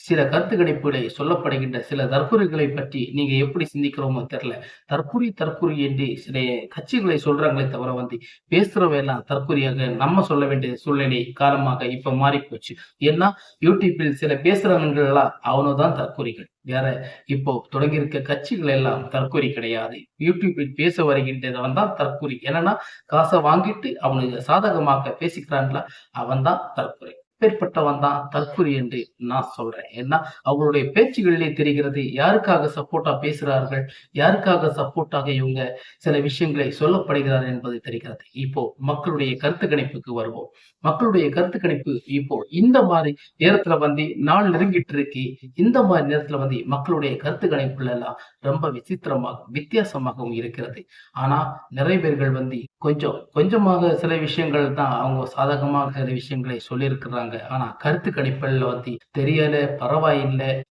சில கருத்து கணிப்புகளை சொல்லப்படுகின்ற சில தற்கொலைகளை பற்றி நீங்க எப்படி சிந்திக்கிறோமோ தெரியல. தற்குறி என்று சில கட்சிகளை சொல்றாங்களே தவிர பேசுறவன் எல்லாம் தற்குறியாக நம்ம சொல்ல வேண்டிய சூழ்நிலை காலமாக இப்ப மாறிப்போச்சு. ஏன்னா யூடியூப்பில் சில பேசுறவங்கள் எல்லாம் அவனுதான் தற்குறிகள். வேற இப்போ தொடங்கியிருக்க கட்சிகள் எல்லாம் தற்குறி கிடையாது. யூடியூப்பில் பேச வருகின்றவன் தான் தற்குறி. என்னன்னா காச வாங்கிட்டு அவனுக்கு சாதகமாக பேசிக்கிறான்ல அவன் தான் தற்குறி. அப்பேற்பட்டவன் தான் தற்குறி என்று நான் சொல்றேன். ஏன்னா அவங்களுடைய பேச்சுகளிலே தெரிகிறது யாருக்காக சப்போர்ட்டா பேசுறார்கள், யாருக்காக சப்போர்ட்டாக இவங்க சில விஷயங்களை சொல்லப்படுகிறார்கள் என்பது தெரிகிறது. இப்போ மக்களுடைய கருத்து கணிப்புக்கு வருவோம். மக்களுடைய கருத்து கணிப்பு இப்போ இந்த மாதிரி நேரத்துல நாள் நெருங்கிட்டு இருக்கு. இந்த மாதிரி நேரத்துல மக்களுடைய கருத்து கணிப்புல எல்லாம் ரொம்ப விசித்திரமாகவும் வித்தியாசமாகவும் இருக்கிறது. ஆனா நிறைய பேர்கள் கொஞ்சம் கொஞ்சமாக சில விஷயங்கள் தான் அவங்க சாதகமாக சில விஷயங்களை சொல்லியிருக்கிறாங்க. ஆனா கருத்து கணிப்புல தெரியல, பரவாயில்ல